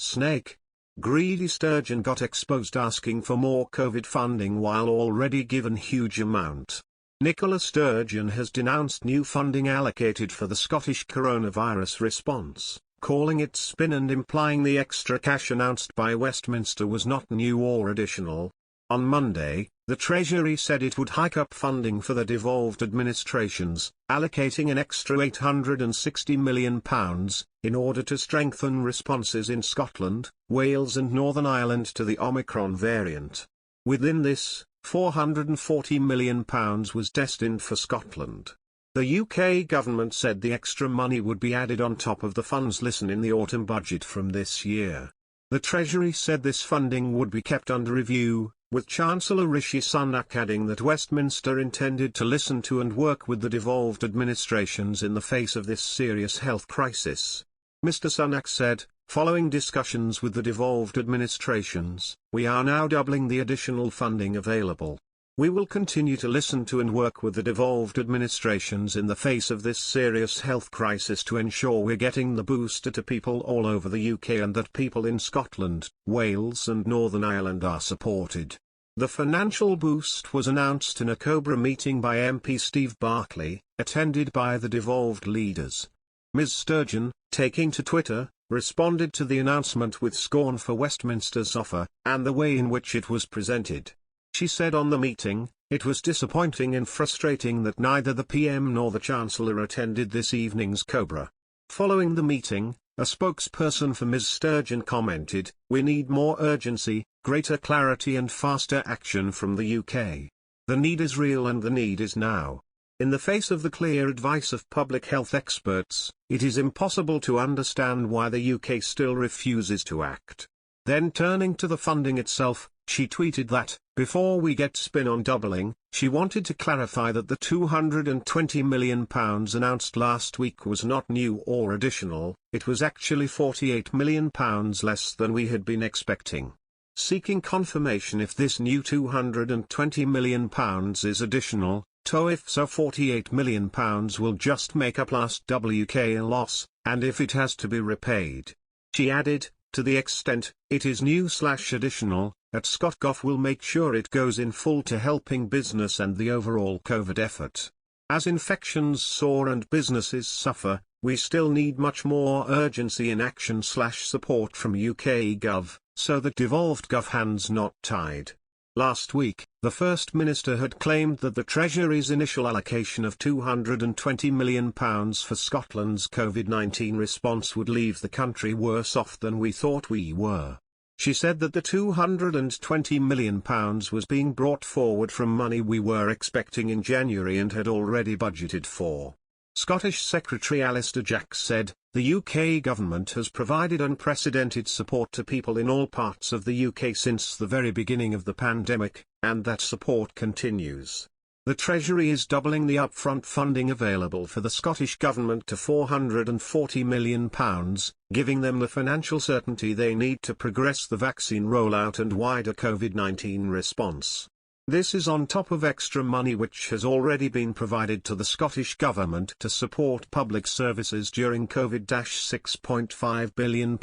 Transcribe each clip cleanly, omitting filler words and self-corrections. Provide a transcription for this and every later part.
Snake. Greedy Sturgeon got exposed asking for more COVID funding while already given huge amount. Nicola Sturgeon has denounced new funding allocated for the Scottish coronavirus response, calling it spin and implying the extra cash announced by Westminster was not new or additional. On Monday, the Treasury said it would hike up funding for the devolved administrations, allocating an extra £860 million, in order to strengthen responses in Scotland, Wales and Northern Ireland to the Omicron variant. Within this, £440 million was destined for Scotland. The UK government said the extra money would be added on top of the funds listen in the autumn budget from this year. The Treasury said this funding would be kept under review, with Chancellor Rishi Sunak adding that Westminster intended to listen to and work with the devolved administrations in the face of this serious health crisis. Mr. Sunak said, following discussions with the devolved administrations, we are now doubling the additional funding available. We will continue to listen to and work with the devolved administrations in the face of this serious health crisis to ensure we're getting the booster to people all over the UK and that people in Scotland, Wales and Northern Ireland are supported. The financial boost was announced in a Cobra meeting by MP Steve Barclay, attended by the devolved leaders. Ms. Sturgeon, taking to Twitter, responded to the announcement with scorn for Westminster's offer, and the way in which it was presented. She said on the meeting, "It was disappointing and frustrating that neither the PM nor the Chancellor attended this evening's Cobra." Following the meeting, a spokesperson for Ms. Sturgeon commented, "We need more urgency, greater clarity and faster action from the UK. The need is real and the need is now." In the face of the clear advice of public health experts, it is impossible to understand why the UK still refuses to act. Then turning to the funding itself, she tweeted that, before we get spin on doubling, she wanted to clarify that the £220 million announced last week was not new or additional, it was actually £48 million less than we had been expecting. Seeking confirmation if this new £220 million is additional, if so £48 million will just make up last WK loss, and if it has to be repaid. She added, to the extent it is new/additional, at ScotGov will make sure it goes in full to helping business and the overall COVID effort. As infections soar and businesses suffer, we still need much more urgency in action/support from UK Gov, so that devolved Gov hands not tied. Last week, the First Minister had claimed that the Treasury's initial allocation of £220 million for Scotland's COVID-19 response would leave the country worse off than we thought we were. She said that the £220 million was being brought forward from money we were expecting in January and had already budgeted for. Scottish Secretary Alistair Jacks said, "The UK government has provided unprecedented support to people in all parts of the UK since the very beginning of the pandemic, and that support continues. The Treasury is doubling the upfront funding available for the Scottish Government to £440 million, giving them the financial certainty they need to progress the vaccine rollout and wider COVID-19 response. This is on top of extra money which has already been provided to the Scottish Government to support public services during COVID. £6.5 billion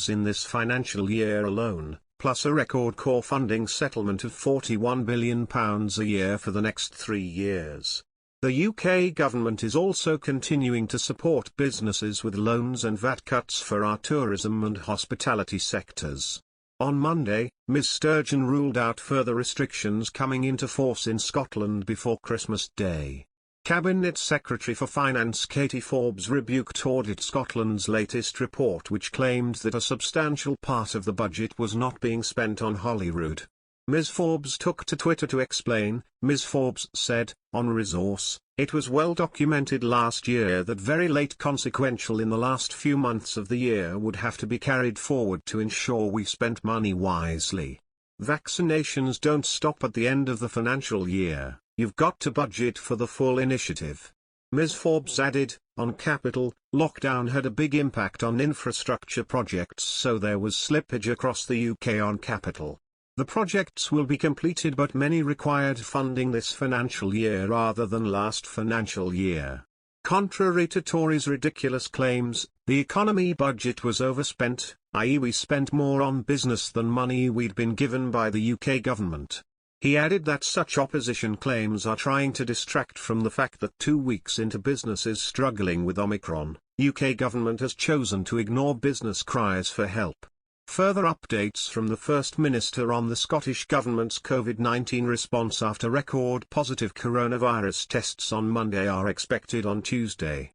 in this financial year alone, plus a record core funding settlement of £41 billion a year for the next 3 years. The UK government is also continuing to support businesses with loans and VAT cuts for our tourism and hospitality sectors. On Monday, Ms. Sturgeon ruled out further restrictions coming into force in Scotland before Christmas Day. Cabinet Secretary for Finance Katie Forbes rebuked Audit Scotland's latest report which claimed that a substantial part of the budget was not being spent on Holyrood. Ms. Forbes took to Twitter to explain. Ms. Forbes said, on resource, "It was well documented last year that very late consequential in the last few months of the year would have to be carried forward to ensure we spent money wisely. Vaccinations don't stop at the end of the financial year, you've got to budget for the full initiative." Ms. Forbes added, on capital, lockdown had a big impact on infrastructure projects so there was slippage across the UK on capital. The projects will be completed but many required funding this financial year rather than last financial year. Contrary to Tories' ridiculous claims, the economy budget was overspent, i.e. we spent more on business than money we'd been given by the UK government. He added that such opposition claims are trying to distract from the fact that 2 weeks into business is struggling with Omicron, UK government has chosen to ignore business cries for help. Further updates from the First Minister on the Scottish Government's COVID-19 response after record positive coronavirus tests on Monday are expected on Tuesday.